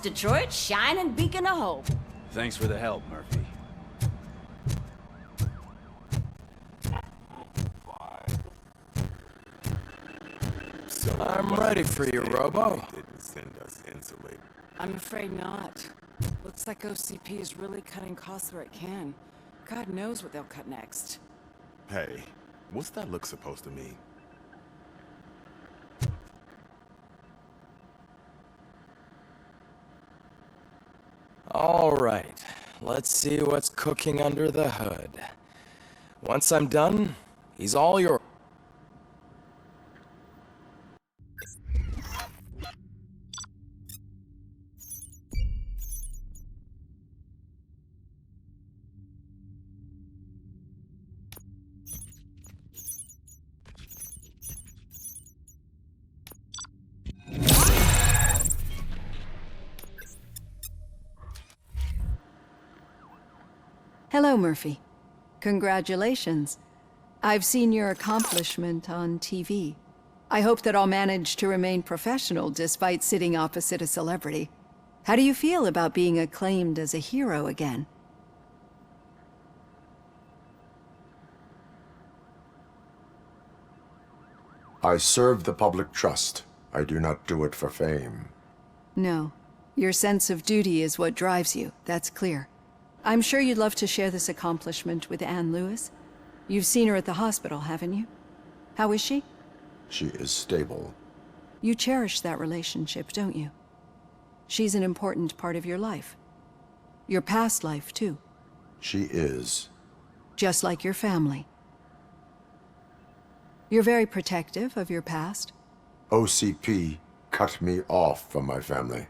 Detroit's shining beacon of hope. Thanks for the help, Murphy. I'm ready for you, Robo. I'm afraid not. Looks like OCP is really cutting costs where it can. God knows what they'll cut next. Hey, what's that look supposed to mean? All right, let's see what's cooking under the hood. Once I'm done, he's all yours. Hello, Murphy. Congratulations. I've seen your accomplishment on TV. I hope that I'll manage to remain professional despite sitting opposite a celebrity. How do you feel about being acclaimed as a hero again? I serve the public trust. I do not do it for fame. No. Your sense of duty is what drives you, that's clear. I'm sure you'd love to share this accomplishment with Anne Lewis. You've seen her at the hospital, haven't you? How is she? She is stable. You cherish that relationship, don't you? She's an important part of your life. Your past life, too. She is. Just like your family. You're very protective of your past. OCP cut me off from my family.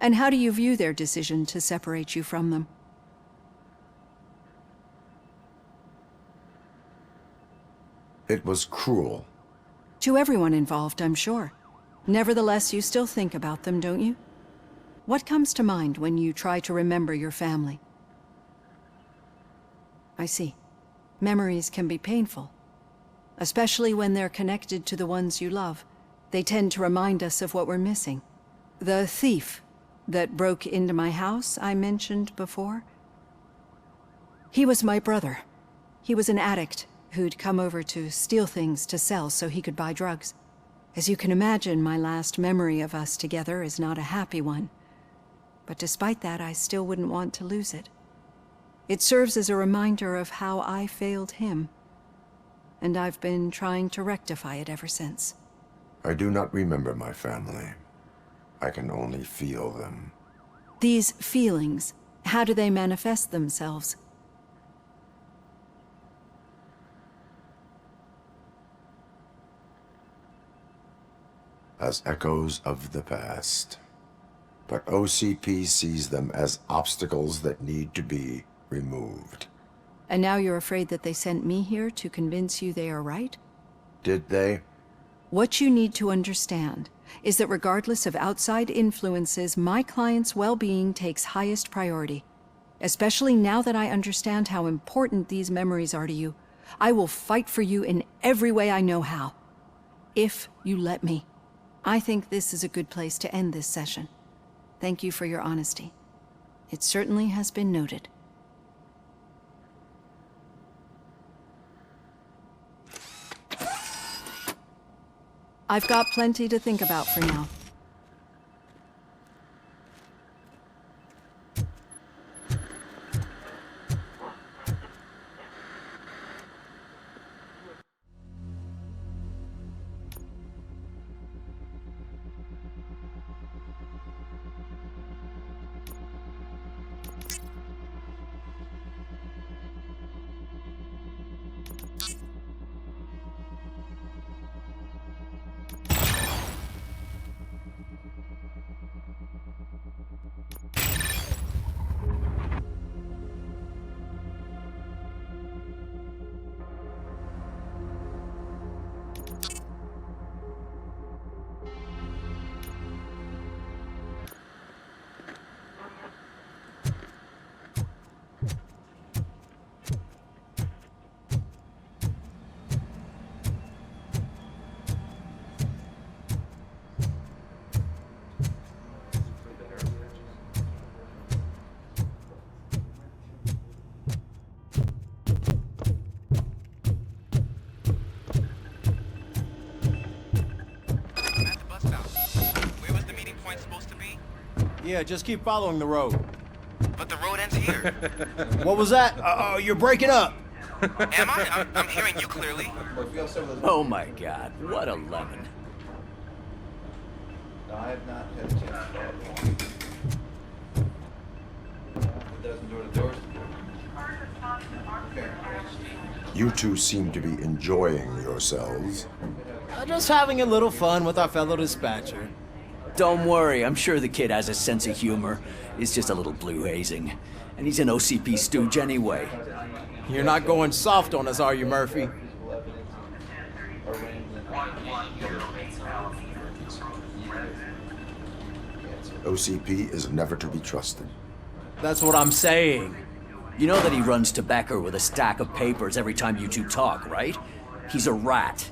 And how do you view their decision to separate you from them? It was cruel. To everyone involved, I'm sure. Nevertheless, you still think about them, don't you? What comes to mind when you try to remember your family? I see. Memories can be painful. Especially when they're connected to the ones you love. They tend to remind us of what we're missing. The thief that broke into my house I mentioned before? He was my brother. He was an addict who'd come over to steal things to sell so he could buy drugs. As you can imagine, my last memory of us together is not a happy one. But despite that, I still wouldn't want to lose it. It serves as a reminder of how I failed him. And I've been trying to rectify it ever since. I do not remember my family. I can only feel them. These feelings, how do they manifest themselves? As echoes of the past. But OCP sees them as obstacles that need to be removed. And now you're afraid that they sent me here to convince you they are right? Did they? What you need to understand is that regardless of outside influences, my client's well-being takes highest priority. Especially now that I understand how important these memories are to you, I will fight for you in every way I know how. If you let me. I think this is a good place to end this session. Thank you for your honesty. It certainly has been noted. I've got plenty to think about for now. Yeah, just keep following the road. But the road ends here. What was that? Oh, you're breaking up. Am I? I'm hearing you clearly. Oh my god, what a lemon. I have not had a chance. It doesn't door to doors. You two seem to be enjoying yourselves. Just having a little fun with our fellow dispatcher. Don't worry, I'm sure the kid has a sense of humor. He's just a little blue hazing. And he's an OCP stooge anyway. You're not going soft on us, are you, Murphy? OCP is never to be trusted. That's what I'm saying. You know that he runs tobacco with a stack of papers every time you two talk, right? He's a rat.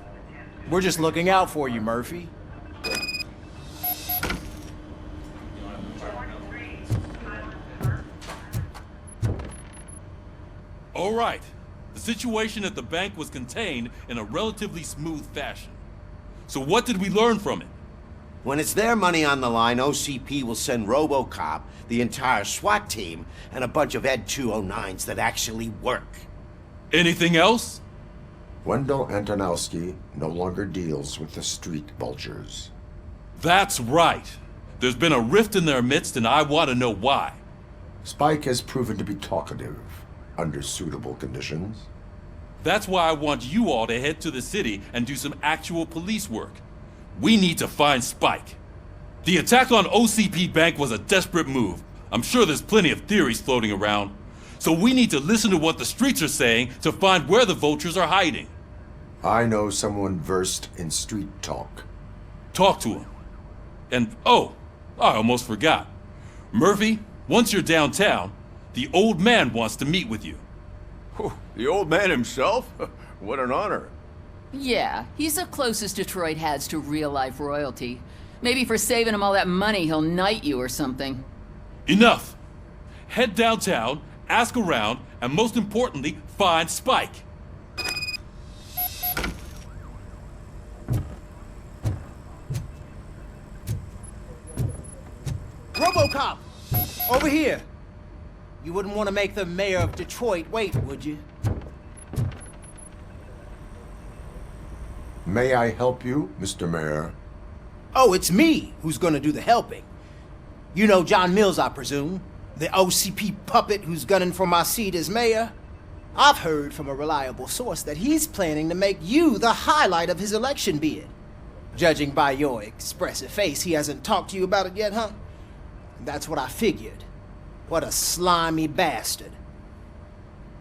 We're just looking out for you, Murphy. All right. The situation at the bank was contained in a relatively smooth fashion. So what did we learn from it? When it's their money on the line, OCP will send ROBOCOP, the entire SWAT team, and a bunch of Ed 209s that actually work. Anything else? Wendell Antonowski no longer deals with the street vultures. That's right. There's been a rift in their midst, and I want to know why. Spike has proven to be talkative under suitable conditions. That's why I want you all to head to the city and do some actual police work. We need to find Spike. The attack on OCP Bank was a desperate move. I'm sure there's plenty of theories floating around. So we need to listen to what the streets are saying to find where the vultures are hiding. I know someone versed in street talk. Talk to him. And, oh, I almost forgot. Murphy, once you're downtown, the old man wants to meet with you. Oh, the old man himself? What an honor. Yeah, he's the closest Detroit has to real-life royalty. Maybe for saving him all that money, he'll knight you or something. Enough! Head downtown, ask around, and most importantly, find Spike. RoboCop! Over here! You wouldn't want to make the mayor of Detroit wait, would you? May I help you, Mr. Mayor? Oh, it's me who's gonna do the helping. You know John Mills, I presume? The OCP puppet who's gunning for my seat as mayor? I've heard from a reliable source that he's planning to make you the highlight of his election bid. Judging by your expressive face, he hasn't talked to you about it yet, huh? That's what I figured. What a slimy bastard.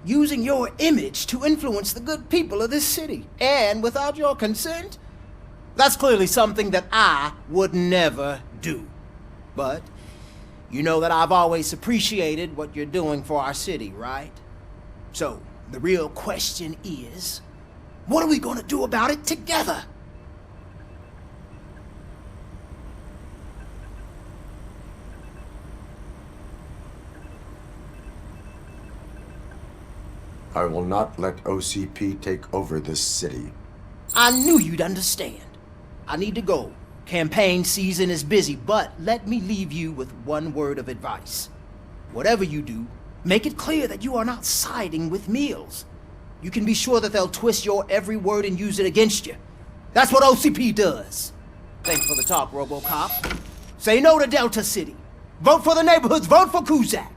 Using your image to influence the good people of this city, and without your consent? That's clearly something that I would never do. But you know that I've always appreciated what you're doing for our city, right? So, the real question is, what are we gonna do about it together? I will not let OCP take over this city. I knew you'd understand. I need to go. Campaign season is busy, but let me leave you with one word of advice. Whatever you do, make it clear that you are not siding with Mills. You can be sure that they'll twist your every word and use it against you. That's what OCP does. Thanks for the talk, RoboCop. Say no to Delta City. Vote for the neighborhoods. Vote for Kuzak.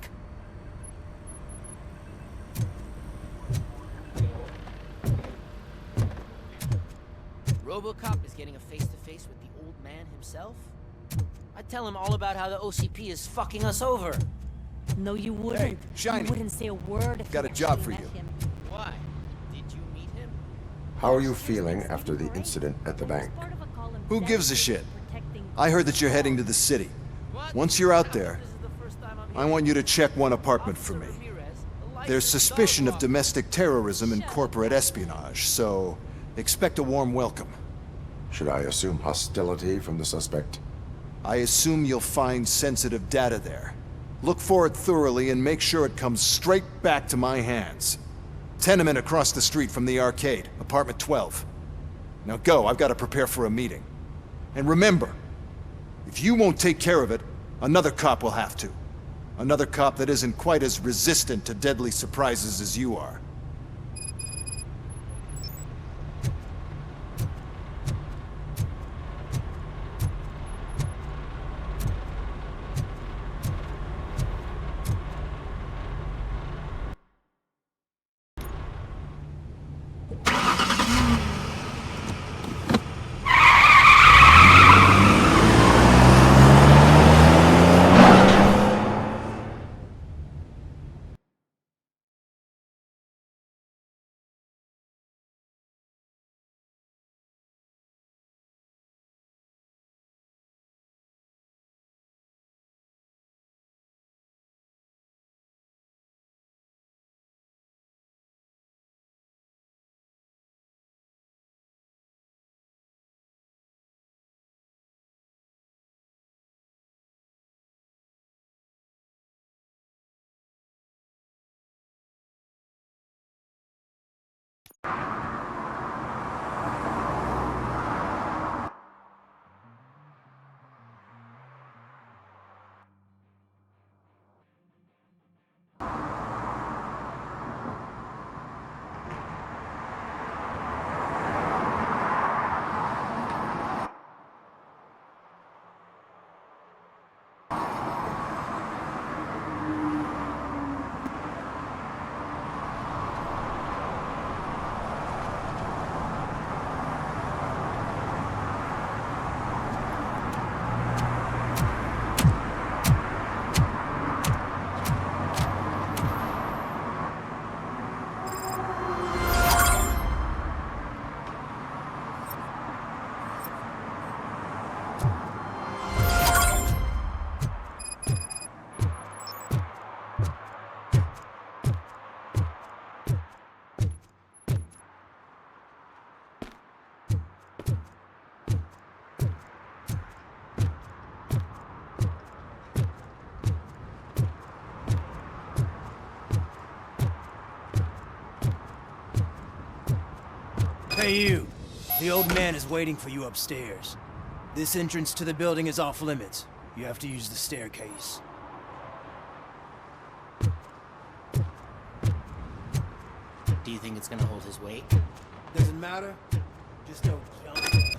RoboCop is getting a face-to-face with the old man himself? I'd tell him all about how the OCP is fucking us over. No, you wouldn't. Hey, Shiny. You wouldn't say a word if Got you a job actually for met you. him. Why? Did you meet him? How are you feeling after the incident at the bank? Who gives a shit? I heard that you're heading to the city. Once you're out there, I want you to check one apartment for me. There's suspicion of domestic terrorism and corporate espionage, so expect a warm welcome. Should I assume hostility from the suspect? I assume you'll find sensitive data there. Look for it thoroughly and make sure it comes straight back to my hands. Tenement across the street from the arcade, apartment 12. Now go, I've got to prepare for a meeting. And remember, if you won't take care of it, Another cop will have to. Another cop that isn't quite as resistant to deadly surprises as you are. Hey you, the old man is waiting for you upstairs. This entrance to the building is off limits. You have to use the staircase. Do you think it's gonna hold his weight? Doesn't matter. Just don't jump.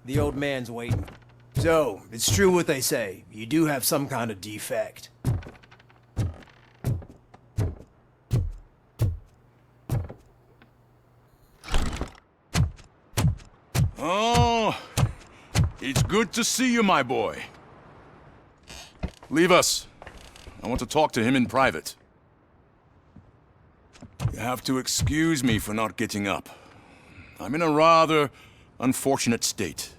The old man's waiting. So, it's true what they say. You do have some kind of defect. Oh, it's good to see you, my boy. Leave us. I want to talk to him in private. You have to excuse me for not getting up. I'm in a rather unfortunate state.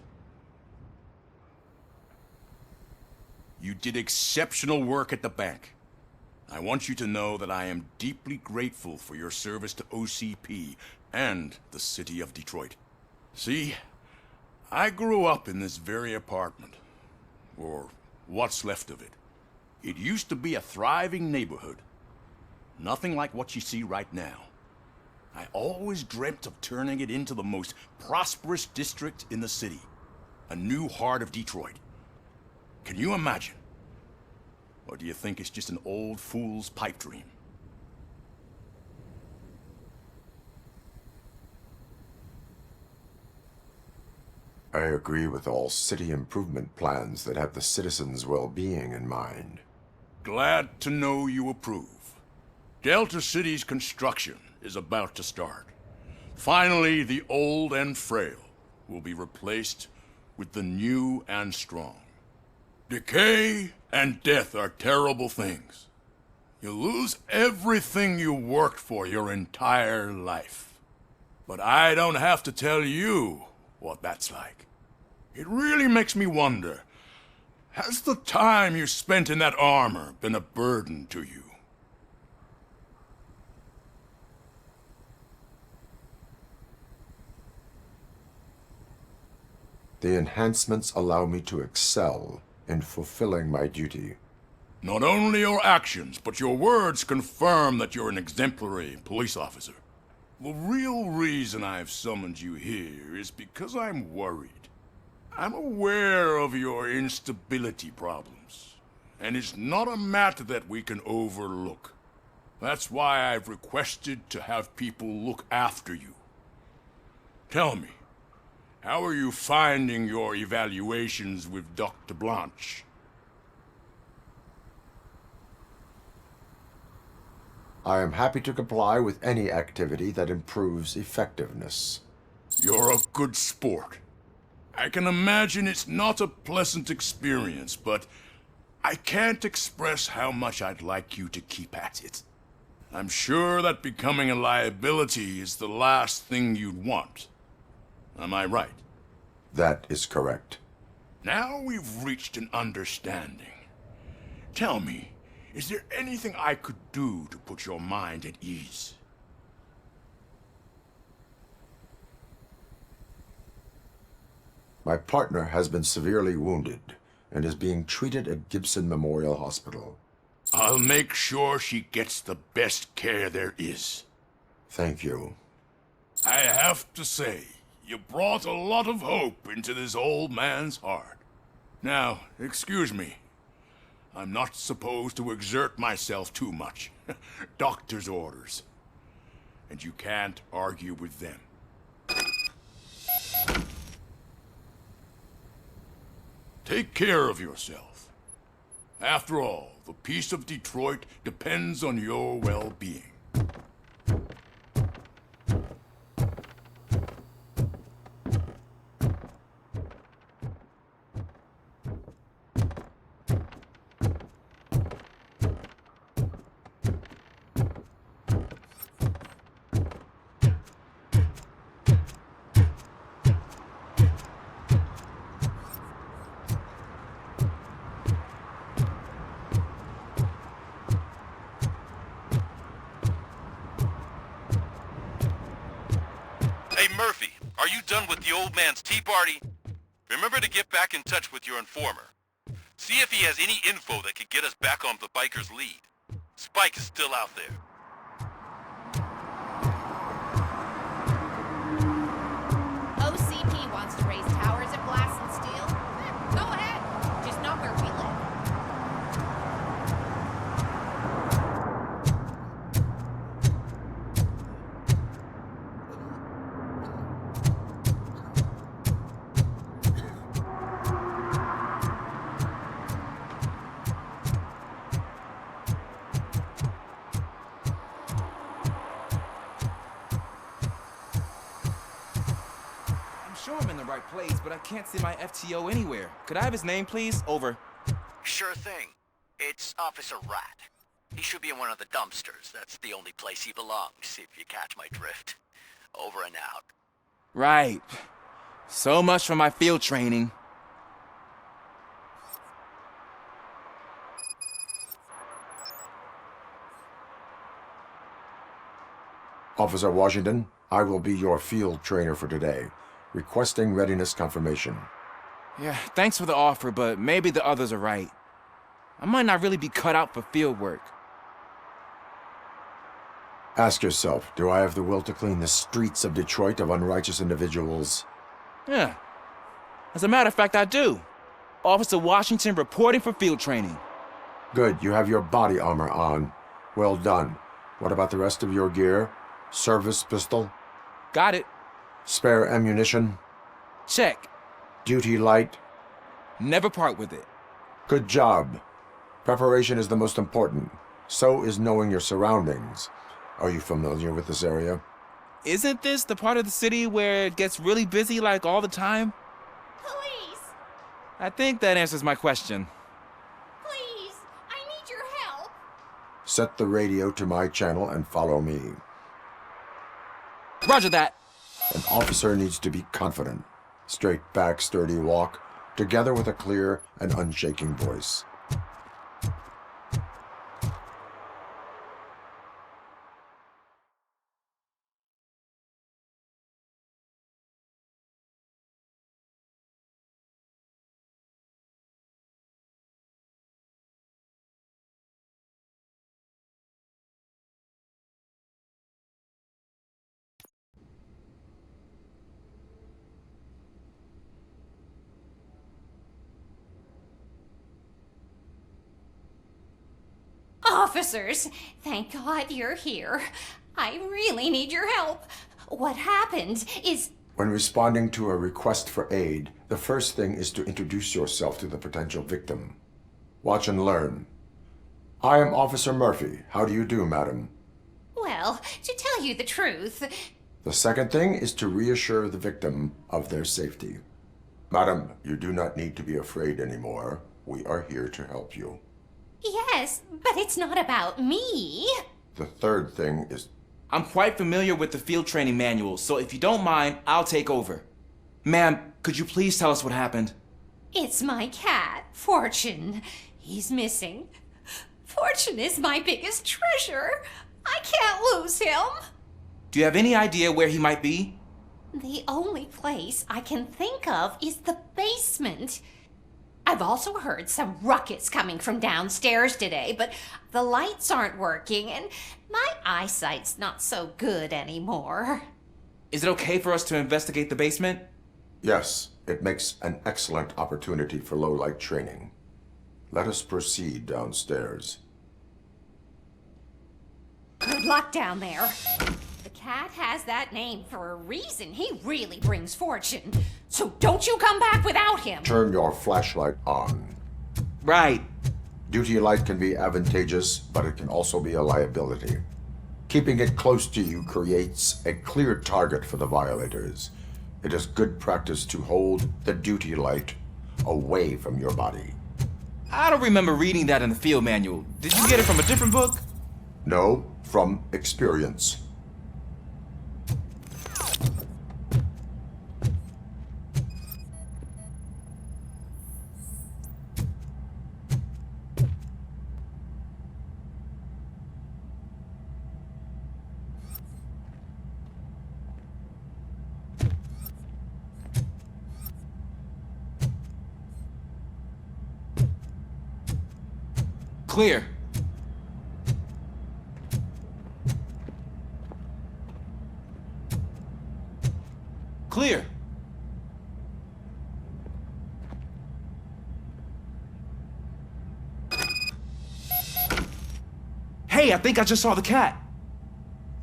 You did exceptional work at the bank. I want you to know that I am deeply grateful for your service to OCP and the city of Detroit. See, I grew up in this very apartment, or what's left of it. It used to be a thriving neighborhood. Nothing like what you see right now. I always dreamt of turning it into the most prosperous district in the city. A new heart of Detroit. Can you imagine? Or do you think it's just an old fool's pipe dream? I agree with all city improvement plans that have the citizens' well-being in mind. Glad to know you approve. Delta City's construction is about to start. Finally, the old and frail will be replaced with the new and strong. Decay and death are terrible things. You lose everything you worked for your entire life. But I don't have to tell you what that's like. It really makes me wonder, has the time you spent in that armor been a burden to you? The enhancements allow me to excel in fulfilling my duty. Not only your actions, but your words confirm that you're an exemplary police officer. The real reason I've summoned you here is because I'm worried. I'm aware of your instability problems, and it's not a matter that we can overlook. That's why I've requested to have people look after you. Tell me, how are you finding your evaluations with Dr. Blanche? I am happy to comply with any activity that improves effectiveness. You're a good sport. I can imagine it's not a pleasant experience, but I can't express how much I'd like you to keep at it. I'm sure that becoming a liability is the last thing you'd want. Am I right? That is correct. Now we've reached an understanding. Tell me, is there anything I could do to put your mind at ease? My partner has been severely wounded and is being treated at Gibson Memorial Hospital. I'll make sure she gets the best care there is. Thank you. I have to say, you brought a lot of hope into this old man's heart. Now, excuse me. I'm not supposed to exert myself too much. Doctor's orders. And you can't argue with them. Take care of yourself. After all, the peace of Detroit depends on your well-being. Hey, Murphy, are you done with the old man's tea party? Remember to get back in touch with your informer. See if he has any info that could get us back on the biker's lead. Spike is still out there. OCP wants to raise towers of glass and steel? Go ahead. Just not where we live. Sure I'm in the right place, but I can't see my FTO anywhere. Could I have his name, please? Over. Sure thing. It's Officer Rat. He should be in one of the dumpsters. That's the only place he belongs, if you catch my drift. Over and out. Right. So much for my field training. Officer Washington, I will be your field trainer for today. Requesting readiness confirmation. Yeah, thanks for the offer, but maybe the others are right. I might not really be cut out for field work. Ask yourself, do I have the will to clean the streets of Detroit of unrighteous individuals? Yeah. As a matter of fact, I do. Officer Washington reporting for field training. Good, you have your body armor on. Well done. What about the rest of your gear? Service pistol? Got it. Spare ammunition? Check. Duty light? Never part with it. Good job. Preparation is the most important. So is knowing your surroundings. Are you familiar with this area? Isn't this the part of the city where it gets really busy like all the time? Please! I think that answers my question. Please! I need your help! Set the radio to my channel and follow me. Roger that. An officer needs to be confident. Straight back, sturdy walk, together with a clear and unshaking voice. Officers, thank God you're here. I really need your help. What happened is... When responding to a request for aid, the first thing is to introduce yourself to the potential victim. Watch and learn. I am Officer Murphy. How do you do, madam? Well, to tell you the truth... The second thing is to reassure the victim of their safety. Madam, you do not need to be afraid anymore. We are here to help you. Yes, but it's not about me. The third thing is... I'm quite familiar with the field training manuals, so if you don't mind, I'll take over. Ma'am, could you please tell us what happened? It's my cat, Fortune. He's missing. Fortune is my biggest treasure. I can't lose him. Do you have any idea where he might be? The only place I can think of is the basement. I've also heard some ruckus coming from downstairs today, but the lights aren't working and my eyesight's not so good anymore. Is it okay for us to investigate the basement? Yes, it makes an excellent opportunity for low-light training. Let us proceed downstairs. Good luck down there. The cat has that name for a reason. He really brings fortune. So don't you come back without him. Turn your flashlight on. Right. Duty light can be advantageous, but it can also be a liability. Keeping it close to you creates a clear target for the violators. It is good practice to hold the duty light away from your body. I don't remember reading that in the field manual. Did you get it from a different book? No, from experience. Clear. Clear. Hey, I think I just saw the cat.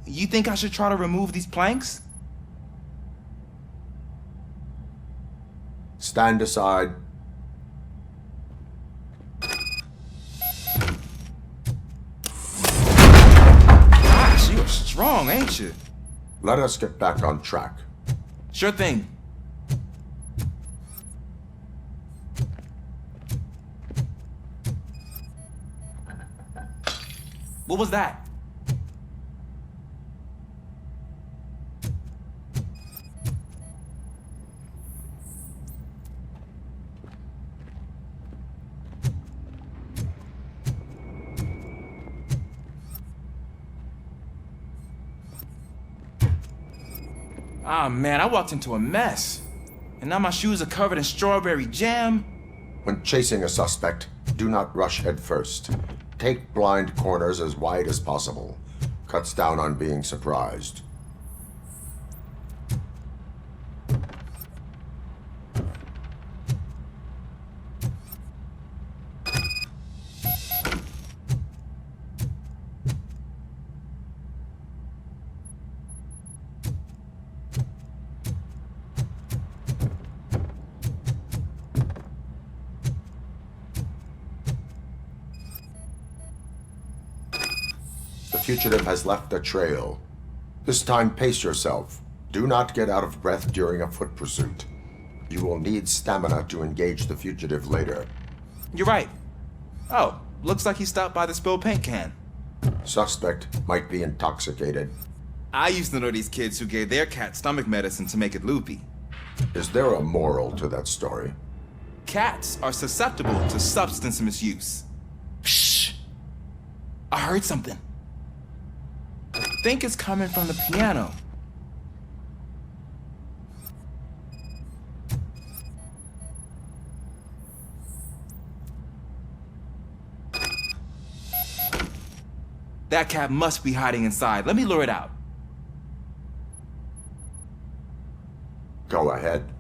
You think I should try to remove these planks? Stand aside. Gosh, you're strong, ain't you? Let us get back on track. Sure thing. What was that? Ah, man, I walked into a mess. And now my shoes are covered in strawberry jam. When chasing a suspect, do not rush head first. Take blind corners as wide as possible. Cuts down on being surprised. The fugitive has left a trail. This time, pace yourself. Do not get out of breath during a foot pursuit. You will need stamina to engage the fugitive later. You're right. Oh, looks like he stopped by the spilled paint can. Suspect might be intoxicated. I used to know these kids who gave their cat stomach medicine to make it loopy. Is there a moral to that story? Cats are susceptible to substance misuse. Shh! I heard something. I think it's coming from the piano. That cat must be hiding inside. Let me lure it out. Go ahead.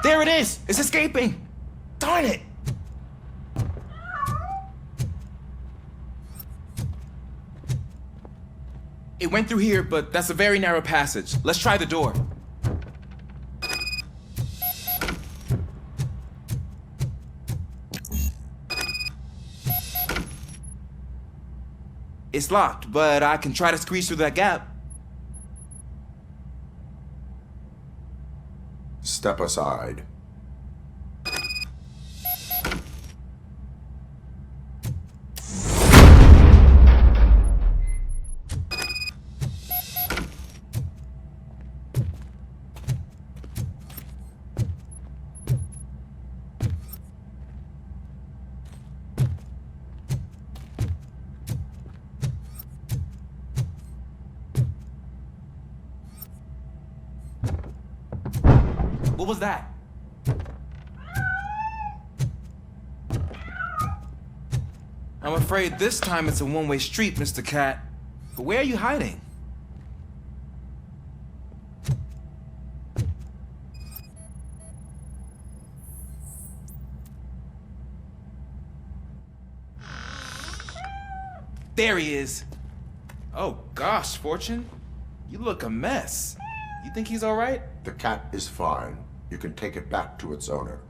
There it is! It's escaping! Darn it! It went through here, but that's a very narrow passage. Let's try the door. It's locked, but I can try to squeeze through that gap. Step aside. What was that? I'm afraid this time it's a one-way street, Mr. Cat. But where are you hiding? There he is. Oh gosh, Fortune. You look a mess. You think he's all right? The cat is fine. You can take it back to its owner.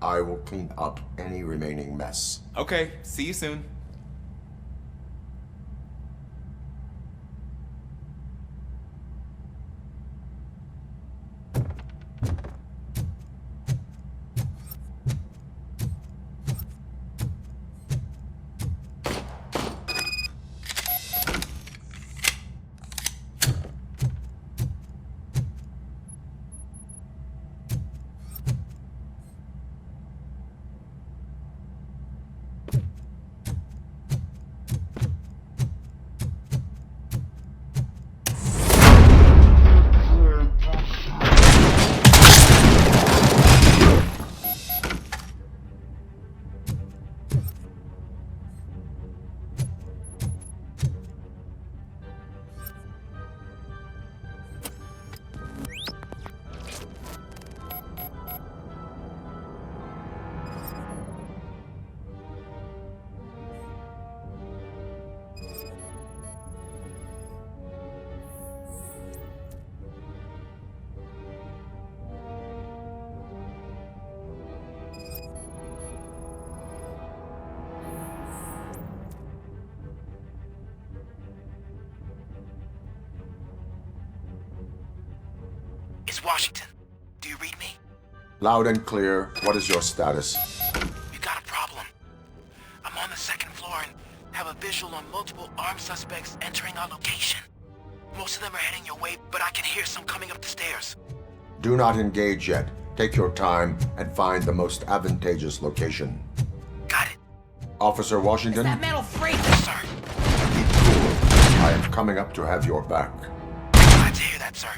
I will clean up any remaining mess. Okay, see you soon. It's Washington. Do you read me? Loud and clear. What is your status? We got a problem. I'm on the second floor and have a visual on multiple armed suspects entering our location. Most of them are heading your way, but I can hear some coming up the stairs. Do not engage yet. Take your time and find the most advantageous location. Got it. Officer Washington? That metal freight, sir. Keep cool. I am coming up to have your back. Glad to hear that, sir.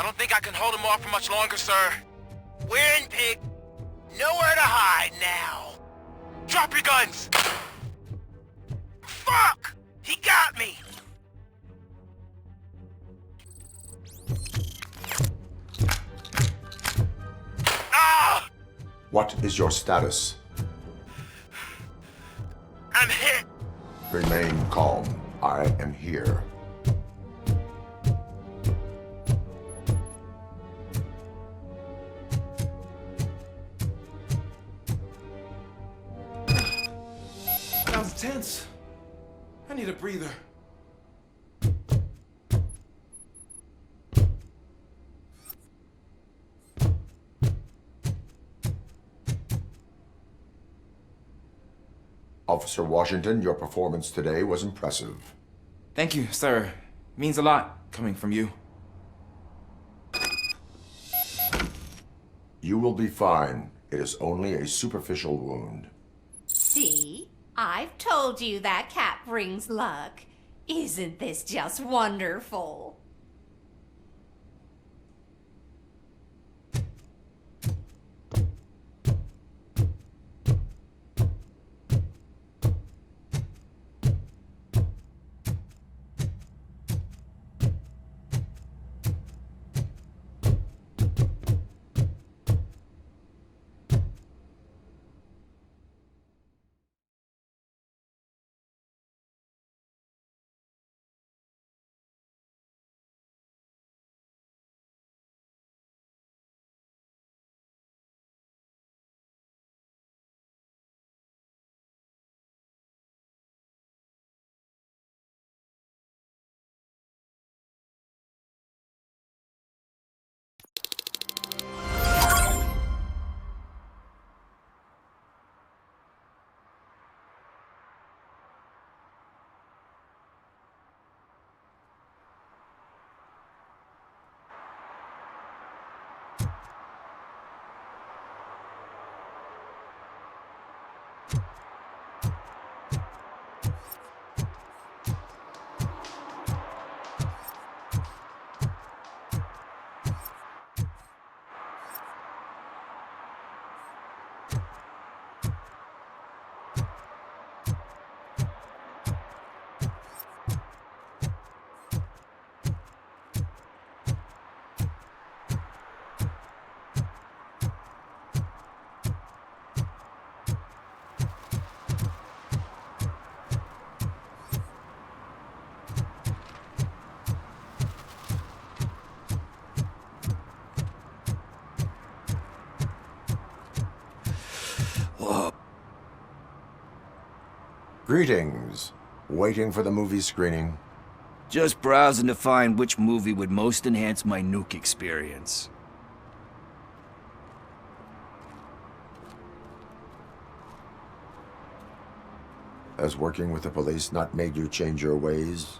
don't think I can hold him off for much longer, sir. We're in, pig. Nowhere to hide now. Drop your guns! Fuck! He got me! Ah! What is your status? I'm hit! Remain calm. I am here. That was tense. I need a breather. Officer Washington, your performance today was impressive. Thank you, sir. Means a lot coming from you. You will be fine. It is only a superficial wound. See? I've told you that cat brings luck. Isn't this just wonderful? Greetings. Waiting for the movie screening? Just browsing to find which movie would most enhance my nuke experience. Has working with the police not made you change your ways?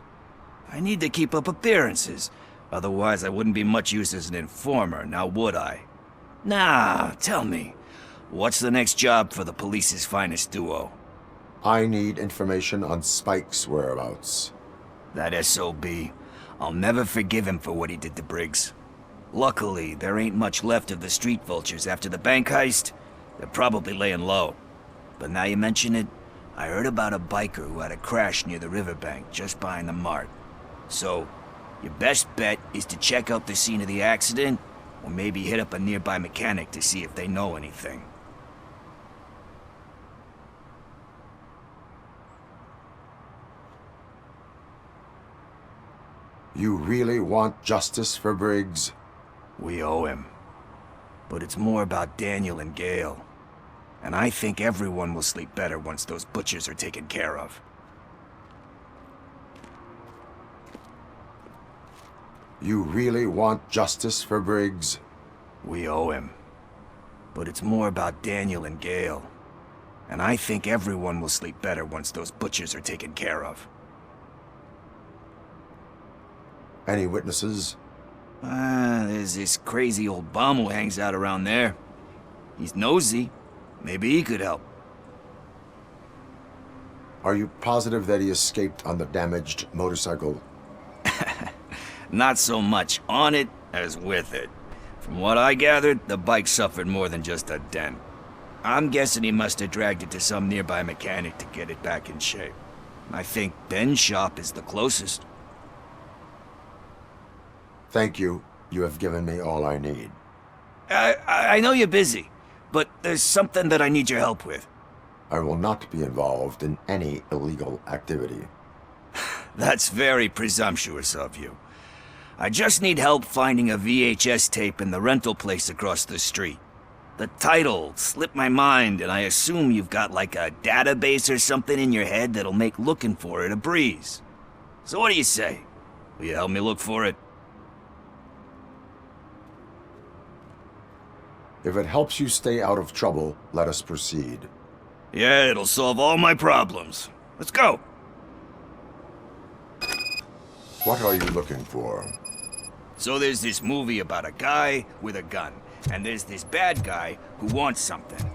I need to keep up appearances. Otherwise, I wouldn't be much use as an informer, now would I? Nah, tell me. What's the next job for the police's finest duo? I need information on Spike's whereabouts. That SOB. I'll never forgive him for what he did to Briggs. Luckily, there ain't much left of the street vultures after the bank heist. They're probably laying low. But now you mention it, I heard about a biker who had a crash near the riverbank just behind the mart. So, your best bet is to check out the scene of the accident, or maybe hit up a nearby mechanic to see if they know anything. You really want justice for Briggs? We owe him. But it's more about Daniel and Gale. And I think everyone will sleep better once those butchers are taken care of. You really want justice for Briggs? We owe him. But it's more about Daniel and Gale. And I think everyone will sleep better once those butchers are taken care of. Any witnesses? There's this crazy old bum who hangs out around there. He's nosy. Maybe he could help. Are you positive that he escaped on the damaged motorcycle? Not so much on it as with it. From what I gathered, the bike suffered more than just a dent. I'm guessing he must have dragged it to some nearby mechanic to get it back in shape. I think Ben's shop is the closest. Thank you. You have given me all I need. I know you're busy, but there's something that I need your help with. I will not be involved in any illegal activity. That's very presumptuous of you. I just need help finding a VHS tape in the rental place across the street. The title slipped my mind, and I assume you've got like a database or something in your head that'll make looking for it a breeze. So what do you say? Will you help me look for it? If it helps you stay out of trouble, let us proceed. Yeah, it'll solve all my problems. Let's go! What are you looking for? So there's this movie about a guy with a gun, and there's this bad guy who wants something.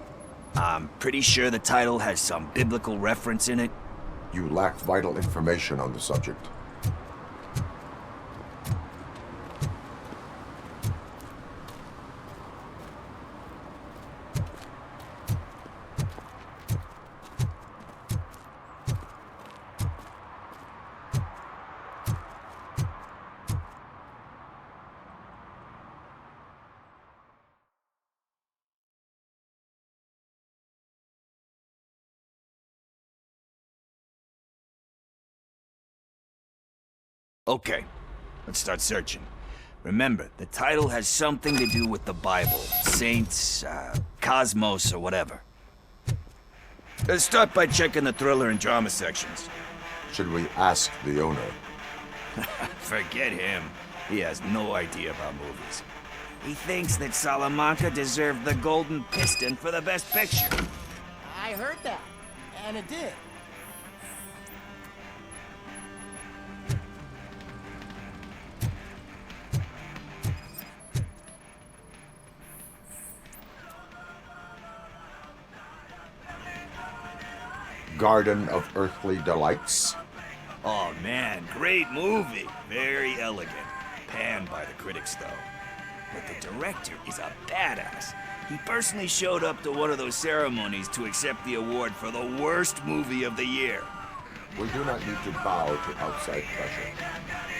I'm pretty sure the title has some biblical reference in it. You lack vital information on the subject. Okay, let's start searching. Remember, the title has something to do with the Bible, saints, cosmos, or whatever. Let's start by checking the thriller and drama sections. Should we ask the owner? Forget him. He has no idea about movies. He thinks that Salamanca deserved the Golden Piston for the best picture. I heard that, and it did. Garden of Earthly Delights? Oh man, great movie. Very elegant. Panned by the critics though. But the director is a badass. He personally showed up to one of those ceremonies to accept the award for the worst movie of the year. We do not need to bow to outside pressure.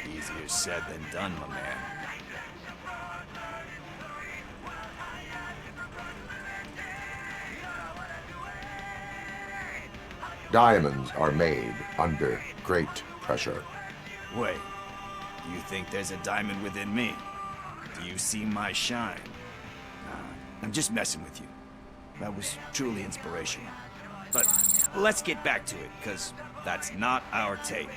Easier said than done, my man. Diamonds are made under great pressure. Wait, do you think there's a diamond within me? Do you see my shine? I'm just messing with you. That was truly inspirational. But let's get back to it, because that's not our tape.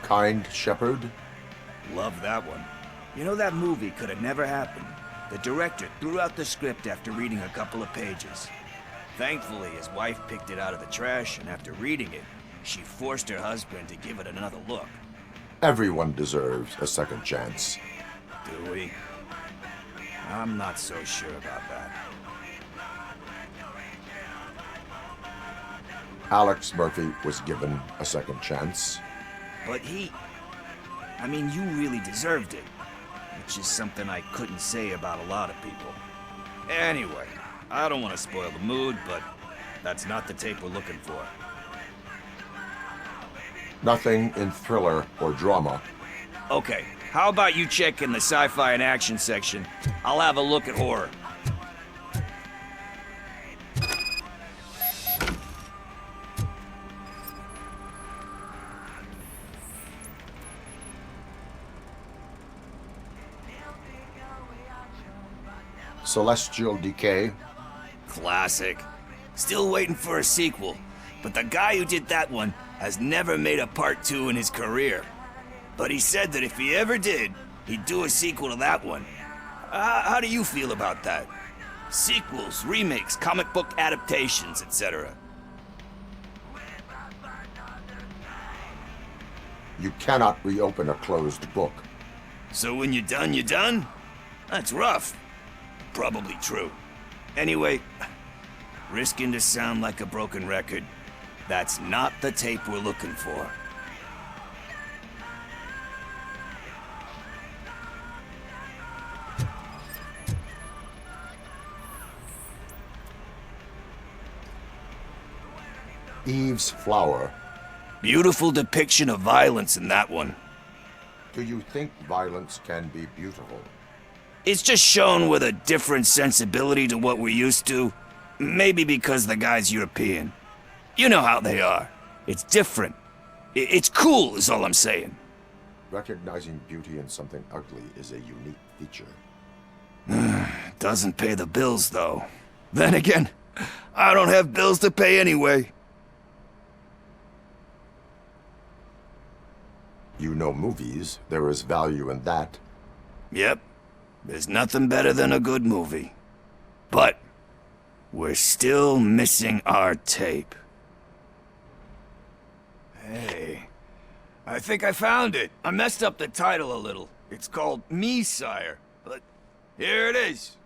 Kind Shepherd? Love that one. You know, that movie could have never happened. The director threw out the script after reading a couple of pages. Thankfully, his wife picked it out of the trash, and after reading it, she forced her husband to give it another look. Everyone deserves a second chance. Do we? I'm not so sure about that. Alex Merfy was given a second chance. But I mean, you really deserved it. Which is something I couldn't say about a lot of people. Anyway, I don't want to spoil the mood, but that's not the tape we're looking for. Nothing in thriller or drama. Okay, how about you check in the sci-fi and action section? I'll have a look at horror. Celestial Decay? Classic. Still waiting for a sequel. But the guy who did that one has never made a part 2 in his career. But he said that if he ever did, he'd do a sequel to that one. How do you feel about that? Sequels, remakes, comic book adaptations, etc. You cannot reopen a closed book. So when you're done, you're done? That's rough. Probably true. Anyway, risking to sound like a broken record, that's not the tape we're looking for. Eve's Flower. Beautiful depiction of violence in that one. Do you think violence can be beautiful? It's just shown with a different sensibility to what we're used to. Maybe because the guy's European. You know how they are. It's different. It's cool, is all I'm saying. Recognizing beauty in something ugly is a unique feature. Doesn't pay the bills, though. Then again, I don't have bills to pay anyway. You know movies. There is value in that. Yep. There's nothing better than a good movie. But we're still missing our tape. Hey, I think I found it. I messed up the title a little. It's called Me, Sire. But here it is.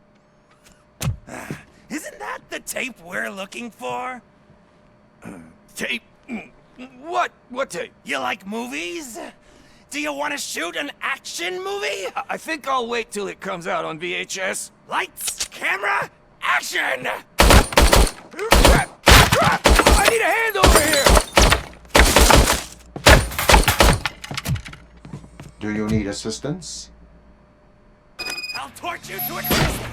Isn't that the tape we're looking for? Tape? What? What tape? You like movies? Do you want to shoot an action movie? I think I'll wait till it comes out on VHS. Lights, camera, action! I need a hand over here! Do you need assistance? I'll torch you to a crisp!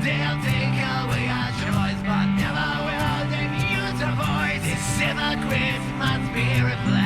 They'll take away our joys, but never will they mute our voice. It's in the Christmas spirit.